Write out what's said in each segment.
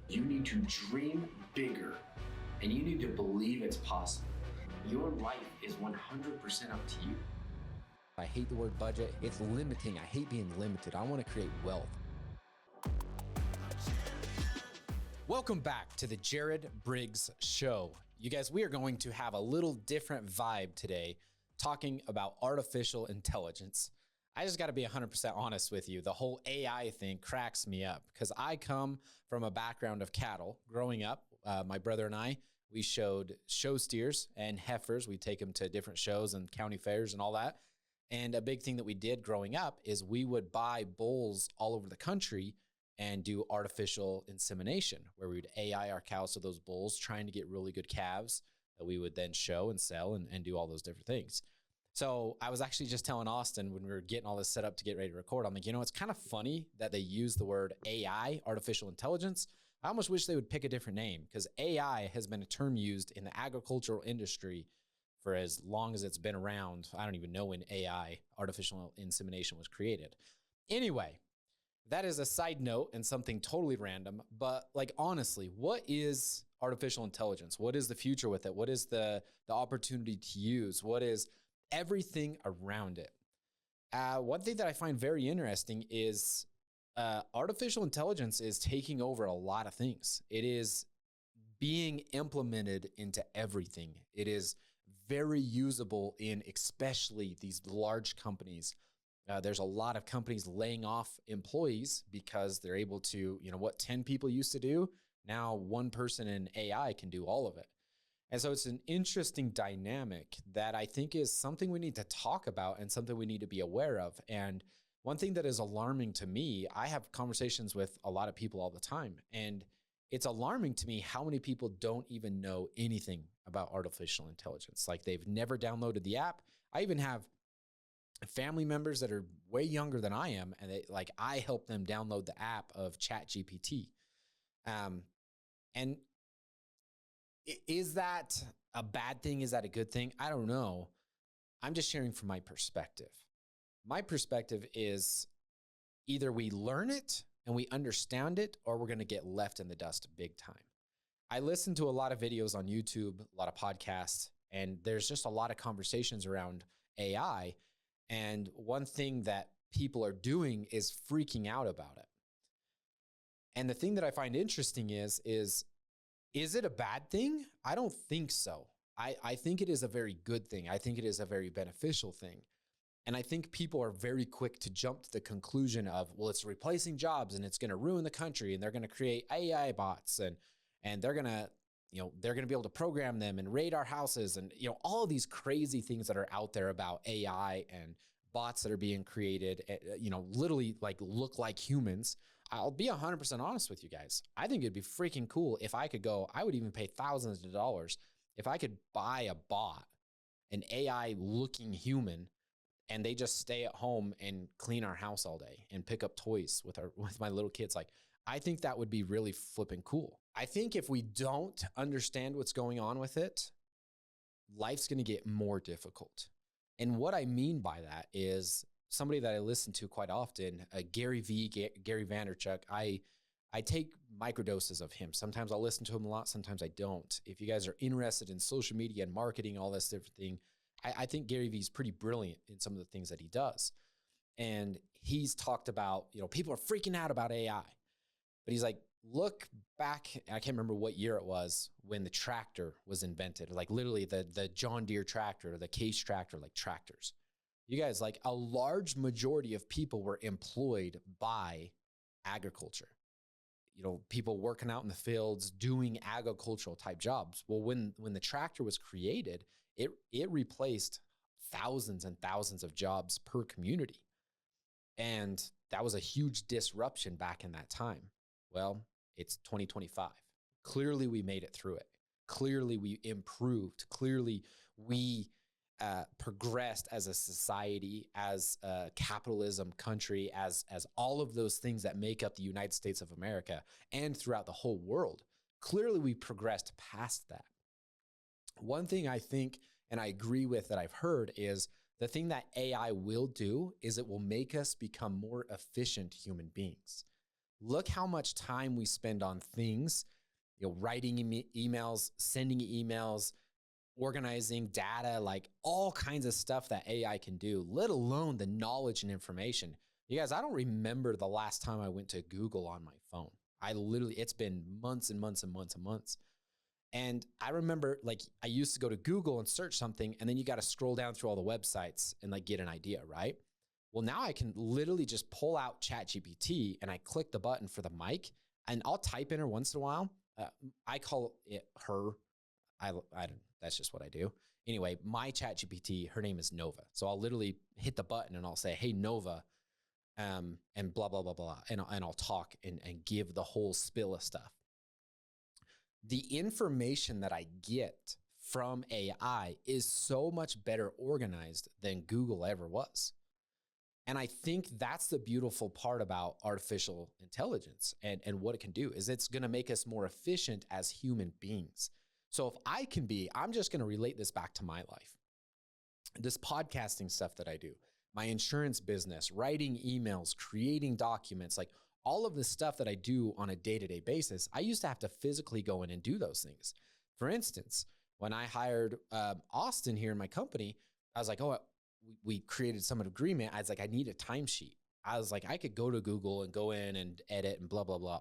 You need to dream bigger and you need to believe it's possible. Your life is 100% up to you. I hate the word budget. It's limiting. I hate being limited. I want to create wealth. Welcome back to the Jared Briggs Show. You guys, we are going to have a little different vibe today, talking about artificial intelligence. I just got to be 100% honest with you. The whole AI thing cracks me up because I come from a background of cattle. Growing up, my brother and I, we showed show steers and heifers. We take them to different shows and county fairs and all that. And a big thing that we did growing up is we would buy bulls all over the country and do artificial insemination, where we would AI our cows to those bulls, trying to get really good calves that we would then show and sell and do all those different things. So I was actually just telling Austin when we were getting all this set up to get ready to record, I'm like, it's kind of funny that they use the word AI, artificial intelligence. I almost wish they would pick a different name, because AI has been a term used in the agricultural industry for as long as it's been around. I don't even know when AI, artificial insemination, was created. Anyway, that is a side note and something totally random, but like, honestly, what is artificial intelligence? What is the future with it? What is the opportunity to use? What is everything around it? One thing that I find very interesting is artificial intelligence is taking over a lot of things. It is being implemented into everything. It is very usable in especially these large companies. There's a lot of companies laying off employees because they're able to, what 10 people used to do, now one person in AI can do all of it. And so it's an interesting dynamic that I think is something we need to talk about and something we need to be aware of. And one thing that is alarming to me, I have conversations with a lot of people all the time, and it's alarming to me how many people don't even know anything about artificial intelligence. Like, they've never downloaded the app. I even have family members that are way younger than I am, and I help them download the app of ChatGPT. And is that a bad thing? Is that a good thing? I don't know. I'm just sharing from my perspective. My perspective is either we learn it and we understand it, or we're going to get left in the dust big time. I listen to a lot of videos on YouTube, a lot of podcasts, and there's just a lot of conversations around AI. And one thing that people are doing is freaking out about it. And the thing that I find interesting is it a bad thing? I don't think so. I think it is a very good thing. I think it is a very beneficial thing. And I think people are very quick to jump to the conclusion of, well, it's replacing jobs and it's going to ruin the country, and they're going to create AI bots and they're going to, they're going to be able to program them and raid our houses and, all of these crazy things that are out there about AI and bots that are being created, literally look like humans. I'll be 100% honest with you guys. I think it'd be freaking cool if I could I would even pay thousands of dollars if I could buy a bot, an AI looking human, and they just stay at home and clean our house all day and pick up toys with my little kids. I think that would be really flipping cool. I think if we don't understand what's going on with it, life's going to get more difficult. And what I mean by that is somebody that I listen to quite often, Gary Vaynerchuk. I take microdoses of him. Sometimes I'll listen to him a lot. Sometimes I don't. If you guys are interested in social media and marketing, all this different thing, I think Gary Vee is pretty brilliant in some of the things that he does. And he's talked about, people are freaking out about AI. But he's like, look back, I can't remember what year it was when the tractor was invented, literally the John Deere tractor or the Case tractor, tractors. You guys, a large majority of people were employed by agriculture. People working out in the fields, doing agricultural type jobs. Well, when the tractor was created, it replaced thousands and thousands of jobs per community. And that was a huge disruption back in that time. Well, it's 2025. Clearly, we made it through it. Clearly, we improved. Clearly, we progressed as a society, as a capitalism country, as all of those things that make up the United States of America and throughout the whole world. Clearly, we progressed past that. One thing I think, and I agree with, that I've heard is the thing that AI will do is it will make us become more efficient human beings. Look how much time we spend on things, writing emails, sending emails, organizing data, like all kinds of stuff that AI can do, let alone the knowledge and information. You guys, I don't remember the last time I went to Google on my phone. It's been months and months and months and months. And I remember like I used to go to Google and search something, and then you got to scroll down through all the websites and like get an idea, right? Well, now I can literally just pull out ChatGPT and I click the button for the mic, and I'll type in her once in a while. I call it her. I don't, that's just what I do. Anyway, my ChatGPT, her name is Nova. So I'll literally hit the button and I'll say, hey, Nova, and blah, blah, blah, blah. And I'll talk and give the whole spill of stuff. The information that I get from AI is so much better organized than Google ever was. And I think that's the beautiful part about artificial intelligence and what it can do is it's going to make us more efficient as human beings. So if I'm just going to relate this back to my life. This podcasting stuff that I do, my insurance business, writing emails, creating documents, like all of the stuff that I do on a day-to-day basis, I used to have to physically go in and do those things. For instance, when I hired Austin here in my company, I was like, we created some agreement. I was like, I need a timesheet. I was like, I could go to Google and go in and edit and blah, blah, blah,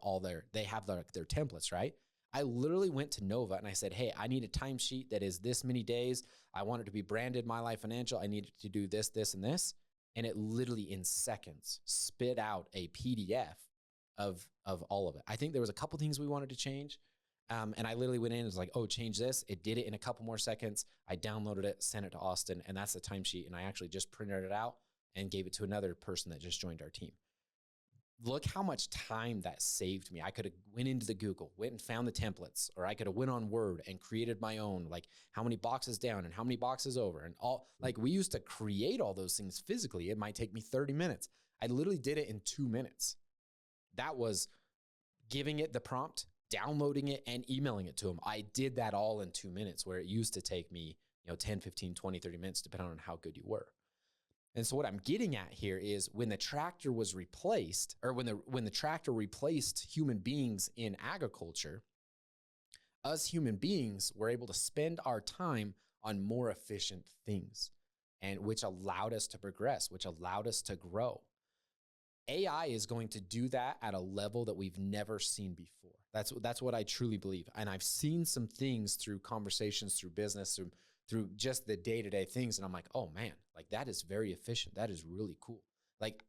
they have their templates, right? I literally went to Nova and I said, hey, I need a timesheet that is this many days. I want it to be branded My Life Financial. I need it to do this, this, and this. And it literally in seconds spit out a PDF of all of it. I think there was a couple things we wanted to change. And I literally went in and was like, oh, change this. It did it in a couple more seconds. I downloaded it, sent it to Austin, and that's the timesheet. And I actually just printed it out and gave it to another person that just joined our team. Look how much time that saved me. I could have went into the Google, went and found the templates, or I could have went on Word and created my own, like how many boxes down and how many boxes over and all. Like we used to create all those things physically. It might take me 30 minutes. I literally did it in 2 minutes. That was giving it the prompt, downloading it, and emailing it to them. I did that all in 2 minutes, where it used to take me 10, 15, 20, 30 minutes, depending on how good you were. And so what I'm getting at here is when the tractor was replaced, or when the tractor replaced human beings in agriculture, us human beings were able to spend our time on more efficient things, and which allowed us to progress, which allowed us to grow. AI is going to do that at a level that we've never seen before. That's what I truly believe. And I've seen some things through conversations, through business, through just the day-to-day things. And I'm like, oh man, like that is very efficient. That is really cool. Like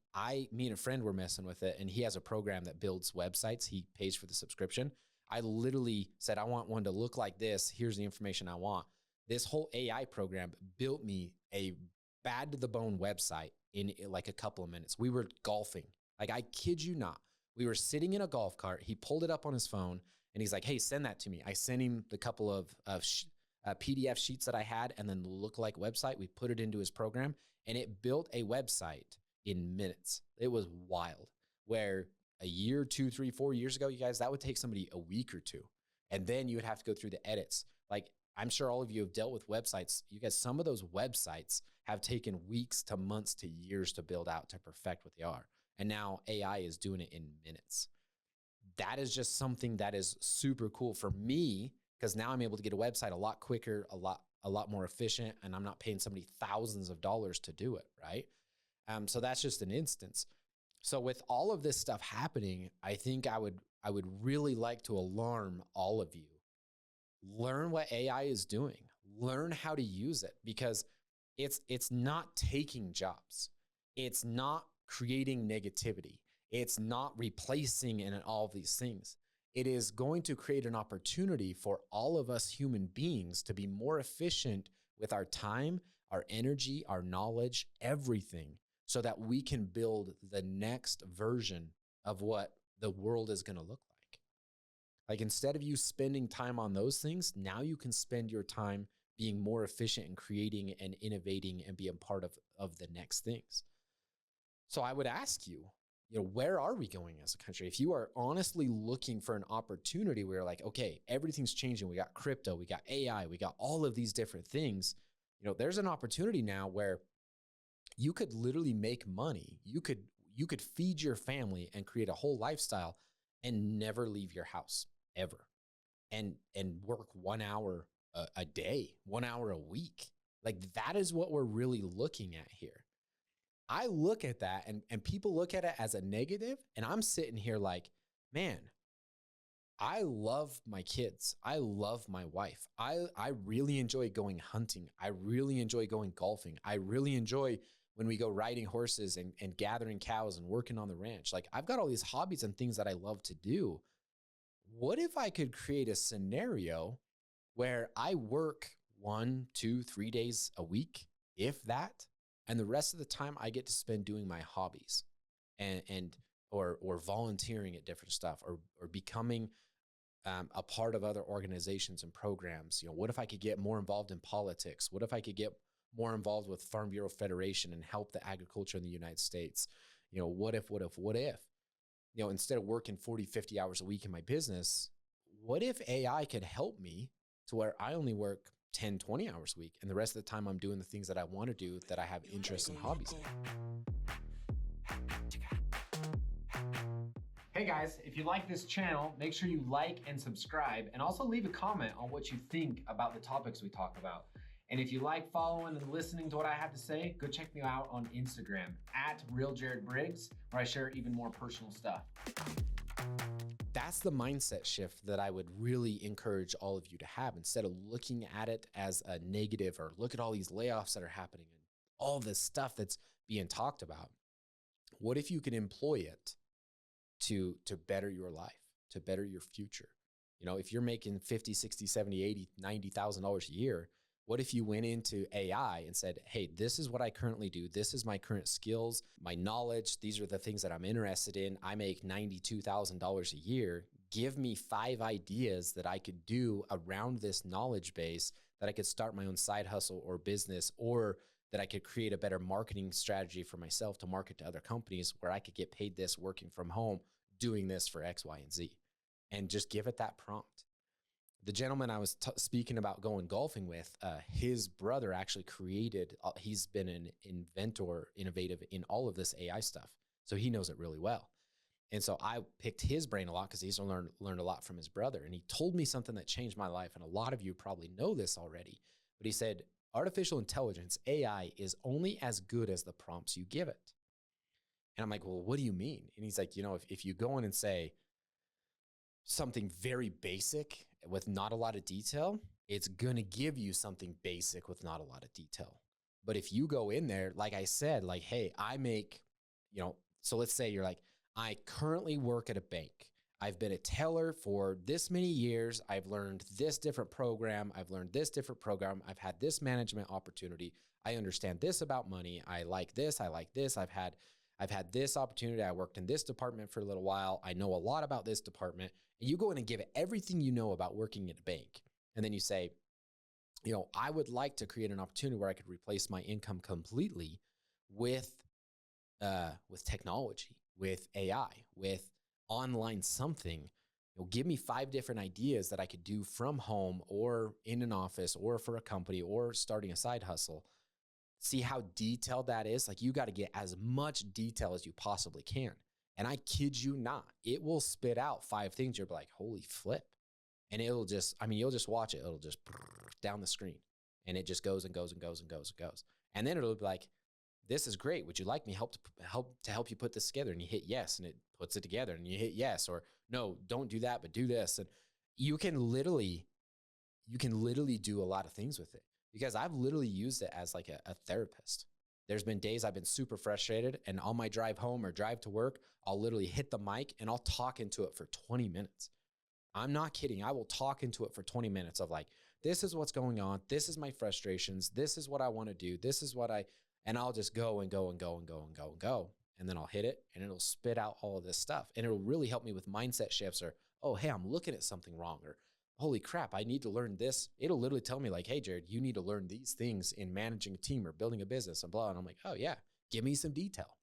me and a friend were messing with it, and he has a program that builds websites. He pays for the subscription. I literally said, I want one to look like this. Here's the information I want. This whole AI program built me a bad to the bone website in like a couple of minutes. We were golfing. Like I kid you not. We were sitting in a golf cart. He pulled it up on his phone and he's like, hey, send that to me. I sent him the couple of PDF sheets that I had and then the look-alike website. We put it into his program and it built a website in minutes. It was wild. Where a year, 2, 3, 4 years ago, you guys, that would take somebody a week or two. And then you would have to go through the edits. Like I'm sure all of you have dealt with websites. You guys, some of those websites have taken weeks to months to years to build out to perfect what they are. And now AI is doing it in minutes. That is just something that is super cool for me, because now I'm able to get a website a lot quicker, a lot more efficient, and I'm not paying somebody thousands of dollars to do it, right? So that's just an instance. So with all of this stuff happening, I think I would really like to alarm all of you. Learn what AI is doing. Learn how to use it, because it's not taking jobs. It's not creating negativity. It's not replacing and all of these things. It is going to create an opportunity for all of us human beings to be more efficient with our time, our energy, our knowledge, everything, so that we can build the next version of what the world is going to look like. Like instead of you spending time on those things, now you can spend your time being more efficient in creating and innovating and being part of the next things. So I would ask you, where are we going as a country? If you are honestly looking for an opportunity where like, okay, everything's changing. We got crypto, we got AI, we got all of these different things. There's an opportunity now where you could literally make money. You could feed your family and create a whole lifestyle and never leave your house ever, and work 1 hour a day, 1 hour a week. Like, that is what we're really looking at here. I look at that and people look at it as a negative, and I'm sitting here like, man, I love my kids. I love my wife. I really enjoy going hunting. I really enjoy going golfing. I really enjoy when we go riding horses and gathering cows and working on the ranch. Like, I've got all these hobbies and things that I love to do. What if I could create a scenario where I work 1, 2, 3 days a week, if that, and the rest of the time I get to spend doing my hobbies or volunteering at different stuff, or becoming a part of other organizations and programs. What if I could get more involved in politics? What if I could get more involved with Farm Bureau Federation and help the agriculture in the United States? What if, instead of working 40, 50 hours a week in my business, what if AI could help me to where I only work 10, 20 hours a week, and the rest of the time I'm doing the things that I want to do, that I have interests and hobbies in? Hey guys, if you like this channel, make sure you like and subscribe, and also leave a comment on what you think about the topics we talk about. And if you like following and listening to what I have to say, go check me out on Instagram at @RealJaredBriggs, where I share even more personal stuff. That's the mindset shift that I would really encourage all of you to have, instead of looking at it as a negative, or look at all these layoffs that are happening and all this stuff that's being talked about. What if you could employ it to better your life, to better your future? If you're making 50, 60, 70, 80, $90,000 a year, what if you went into AI and said, hey, this is what I currently do. This is my current skills, my knowledge. These are the things that I'm interested in. I make $92,000 a year. Give me 5 ideas that I could do around this knowledge base, that I could start my own side hustle or business, or that I could create a better marketing strategy for myself to market to other companies, where I could get paid this working from home, doing this for X, Y, and Z, and just give it that prompt. The gentleman I was speaking about going golfing with, his brother actually created, he's been an innovative in all of this AI stuff. So he knows it really well. And so I picked his brain a lot, because he's learned a lot from his brother. And he told me something that changed my life. And a lot of you probably know this already, but he said, artificial intelligence, AI, is only as good as the prompts you give it. And I'm like, well, what do you mean? And he's like, if you go in and say something very basic with not a lot of detail, it's going to give you something basic with not a lot of detail. But if you go in there, like I said, like, hey, I make, so let's say you're like, I currently work at a bank. I've been a teller for this many years. I've learned this different program. I've learned this different program. I've had this management opportunity. I understand this about money. I like this. I like this. I've had this opportunity. I worked in this department for a little while. I know a lot about this department. And you go in and give it everything you know about working at a bank. And then you say, I would like to create an opportunity where I could replace my income completely with technology, with AI, with online something. Give me 5 different ideas that I could do from home, or in an office, or for a company, or starting a side hustle. See how detailed that is? Like, you got to get as much detail as you possibly can. And I kid you not, it will spit out 5 things. You're like, holy flip. And it'll just, you'll just watch it. It'll just down the screen, and it just goes and goes and goes and goes and goes. And then it'll be like, this is great. Would you like me to help you put this together? And you hit yes, and it puts it together, and you hit yes, or no, don't do that, but do this. And you can literally do a lot of things with it, because I've literally used it as like a therapist. There's been days I've been super frustrated, and on my drive home or drive to work, I'll literally hit the mic and I'll talk into it for 20 minutes. I'm not kidding. I will talk into it for 20 minutes of like, this is what's going on. This is my frustrations. This is what I want to do. This is what and I'll just go and go and go and go and go and go. And then I'll hit it, and it'll spit out all of this stuff. And it'll really help me with mindset shifts, or, oh, hey, I'm looking at something wrong, or holy crap, I need to learn this. It'll literally tell me like, hey, Jared, you need to learn these things in managing a team or building a business and blah. And I'm like, oh yeah, give me some detail.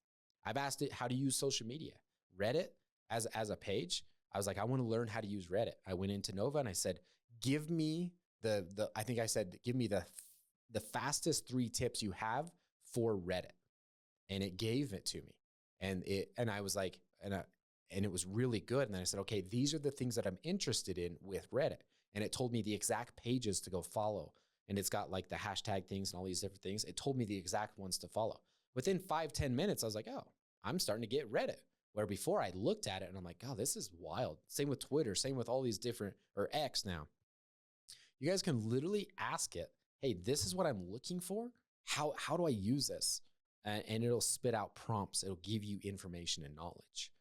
I've asked it how to use social media. Reddit as a page. I was like, I want to learn how to use Reddit. I went into Nova and I said, give me give me the fastest 3 tips you have for Reddit. And it gave it to me. And I was like, and it was really good. And then I said, okay, these are the things that I'm interested in with Reddit. And it told me the exact pages to go follow. And it's got like the hashtag things and all these different things. It told me the exact ones to follow. Within 5-10 minutes, I was like, oh, I'm starting to get Reddit. Where before I looked at it and I'm like, oh, this is wild. Same with Twitter, same with all these different, or X now. You guys can literally ask it, hey, this is what I'm looking for. How do I use this? And it'll spit out prompts. It'll give you information and knowledge.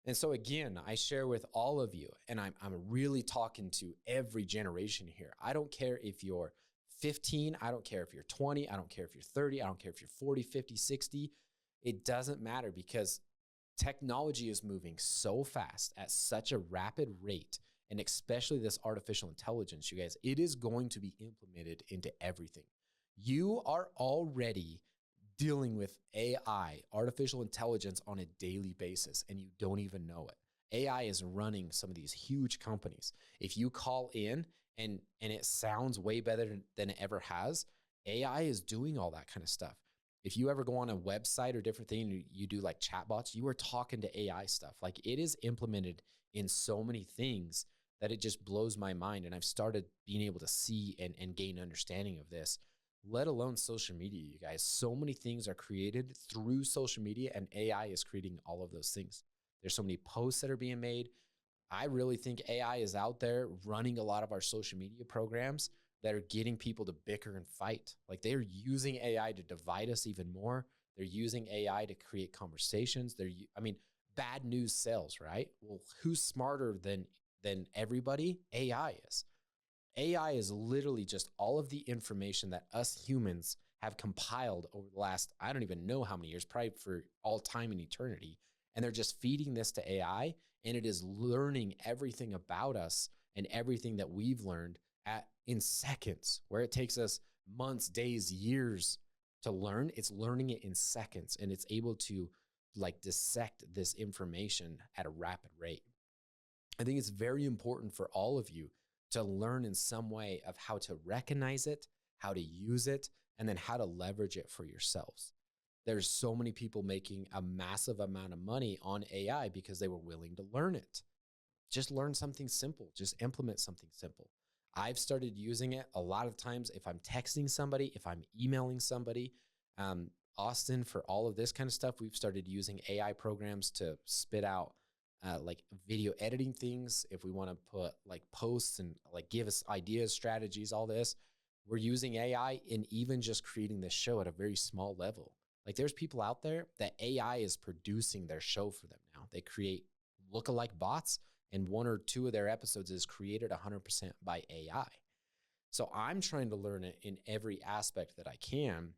And so again, I share with all of you, and I'm really talking to every generation here. I don't care if you're 15, I don't care if you're 20, I don't care if you're 30, I don't care if you're 40, 50, 60. It doesn't matter, because technology is moving so fast at such a rapid rate, and especially this artificial intelligence, you guys, it is going to be implemented into everything. You are already dealing with AI, artificial intelligence, on a daily basis, and you don't even know it. AI is running some of these huge companies. If you call in and it sounds way better than it ever has, AI is doing all that kind of stuff. If you ever go on a website or different thing, and you do like chatbots, you are talking to AI stuff. Like, it is implemented in so many things that it just blows my mind. And I've started being able to see and gain understanding of this, let alone social media, you guys. So many things are created through social media, and AI is creating all of those things. There's so many posts that are being made. I really think AI is out there running a lot of our social media programs that are getting people to bicker and fight. Like, they're using AI to divide us even more. They're using AI to create conversations. Bad news sells, right? Well, who's smarter than everybody? AI is. AI is literally just all of the information that us humans have compiled over the last, I don't even know how many years, probably for all time and eternity. And they're just feeding this to AI, and it is learning everything about us and everything that we've learned in seconds, where it takes us months, days, years to learn. It's learning it in seconds, and it's able to like dissect this information at a rapid rate. I think it's very important for all of you to learn in some way of how to recognize it, how to use it, and then how to leverage it for yourselves. There's so many people making a massive amount of money on AI because they were willing to learn it. Just learn something simple. Just implement something simple. I've started using it a lot of times if I'm texting somebody, if I'm emailing somebody. Austin, for all of this kind of stuff, we've started using AI programs to spit out like video editing things. If we want to put like posts and like give us ideas, strategies, all this, we're using AI in even just creating this show at a very small level. Like, there's people out there that AI is producing their show for them now. They create lookalike bots, and 1 or 2 of their episodes is created 100% by AI. So I'm trying to learn it in every aspect that I can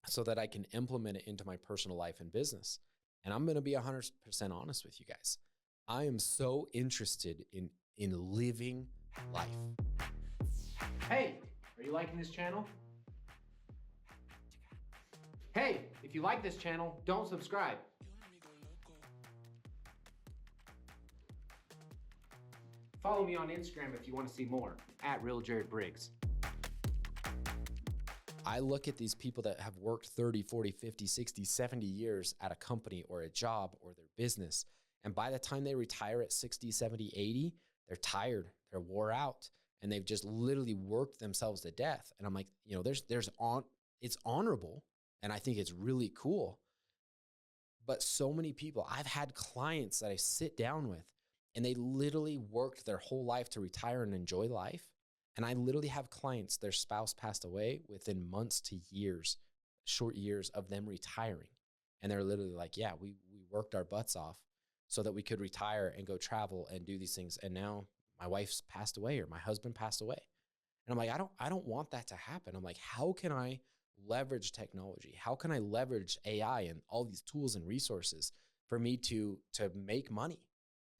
so that I can implement it into my personal life and business. And I'm going to be 100% honest with you guys. I am so interested in living life. Hey, are you liking this channel? Hey, if you like this channel, don't subscribe. Follow me on Instagram if you want to see more, @RealJaredBriggs. I look at these people that have worked 30, 40, 50, 60, 70 years at a company or a job or their business. And by the time they retire at 60, 70, 80, they're tired, they're wore out, and they've just literally worked themselves to death. And I'm like, it's honorable. And I think it's really cool. But so many people, I've had clients that I sit down with, and they literally worked their whole life to retire and enjoy life. And I literally have clients, their spouse passed away within months to years, short years of them retiring. And they're literally like, yeah, we worked our butts off so that we could retire and go travel and do these things. And now my wife's passed away or my husband passed away. And I'm like, I don't want that to happen. I'm like, how can I leverage technology? How can I leverage AI and all these tools and resources for me to make money?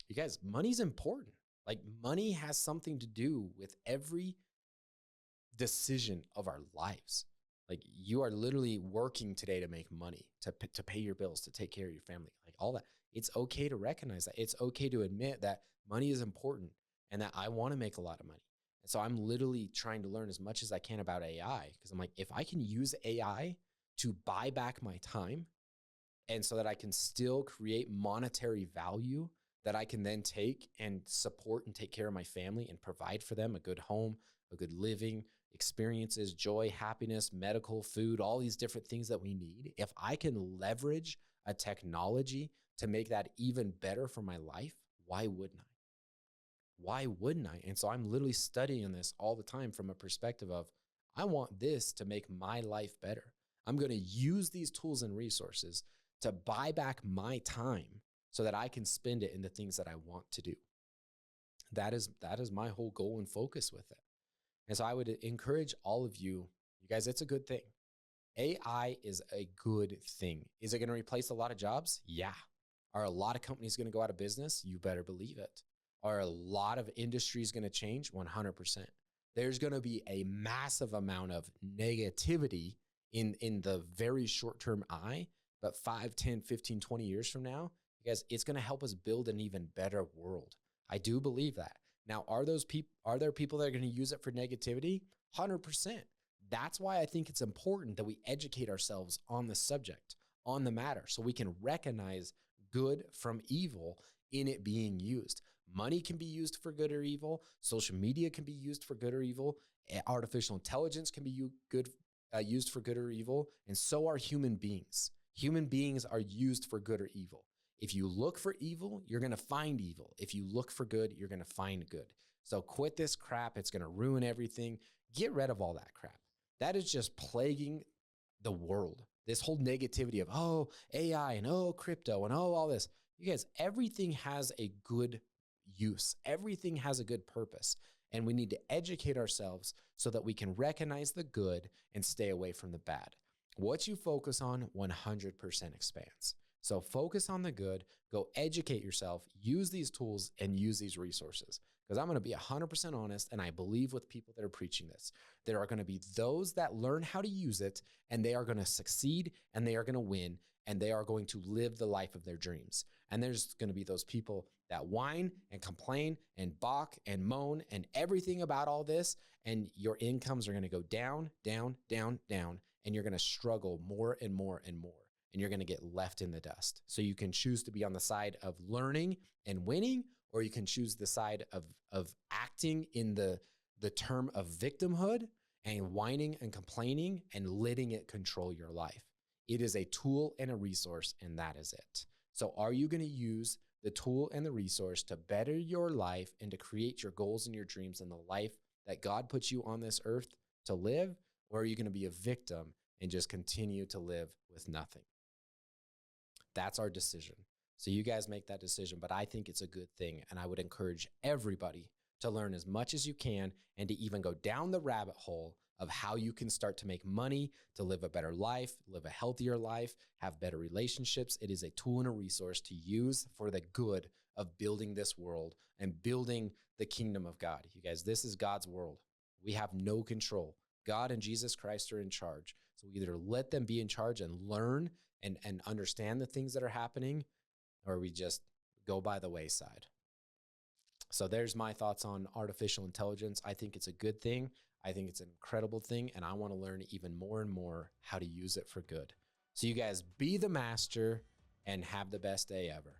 You guys, money's important. Like, money has something to do with every decision of our lives. Like, you are literally working today to make money, to pay your bills, to take care of your family, like all that. It's okay to recognize that. It's okay to admit that money is important and that I want to make a lot of money. And so I'm literally trying to learn as much as I can about AI, because I'm like, if I can use AI to buy back my time, And so that I can still create monetary value that I can then take and support and take care of my family and provide for them a good home, a good living, experiences, joy, happiness, medical, food, all these different things that we need. If I can leverage a technology to make that even better for my life, why wouldn't I? Why wouldn't I? And so I'm literally studying this all the time from a perspective of, I want this to make my life better. I'm going to use these tools and resources to buy back my time so that I can spend it in the things that I want to do. That is my whole goal and focus with it. And so I would encourage all of you guys, it's a good thing. AI is a good thing. Is it going to replace a lot of jobs? Yeah. Are a lot of companies going to go out of business? You better believe it. Are a lot of industries going to change? 100%. There's going to be a massive amount of negativity in the very short-term eye, but 5, 10, 15, 20 years from now, guys, it's going to help us build an even better world. I do believe that. Now, are there people that are going to use it for negativity? 100%. That's why I think it's important that we educate ourselves on the subject, on the matter, so we can recognize good from evil in it being used. Money can be used for good or evil. Social media can be used for good or evil. Artificial intelligence can be used for good or evil. And so are human beings. Human beings are used for good or evil. If you look for evil, you're going to find evil. If you look for good, you're going to find good. So quit this crap. It's going to ruin everything. Get rid of all that crap. That is just plaguing the world. This whole negativity of, oh, AI and oh, crypto and oh, all this. You guys, everything has a good use. Everything has a good purpose. And we need to educate ourselves so that we can recognize the good and stay away from the bad. What you focus on 100% expands. So focus on the good, go educate yourself, use these tools and use these resources. Because I'm going to be 100% honest, and I believe with people that are preaching this, there are going to be those that learn how to use it, and they are going to succeed, and they are going to win, and they are going to live the life of their dreams. And there's going to be those people that whine and complain and balk and moan and everything about all this, and your incomes are going to go down, down, down, down, and you're going to struggle more and more and more, and you're going to get left in the dust. So you can choose to be on the side of learning and winning, or you can choose the side of acting in the term of victimhood and whining and complaining and letting it control your life. It is a tool and a resource, and that is it. So are you going to use the tool and the resource to better your life and to create your goals and your dreams and the life that God puts you on this earth to live? Or are you going to be a victim and just continue to live with nothing? That's our decision. So you guys make that decision, but I think it's a good thing. And I would encourage everybody to learn as much as you can and to even go down the rabbit hole of how you can start to make money, to live a better life, live a healthier life, have better relationships. It is a tool and a resource to use for the good of building this world and building the kingdom of God. You guys, this is God's world. We have no control. God and Jesus Christ are in charge. So we either let them be in charge and learn and understand the things that are happening, or we just go by the wayside. So there's my thoughts on artificial intelligence. I think it's a good thing. I think it's an incredible thing, and I want to learn even more and more how to use it for good. So you guys be the master and have the best day ever.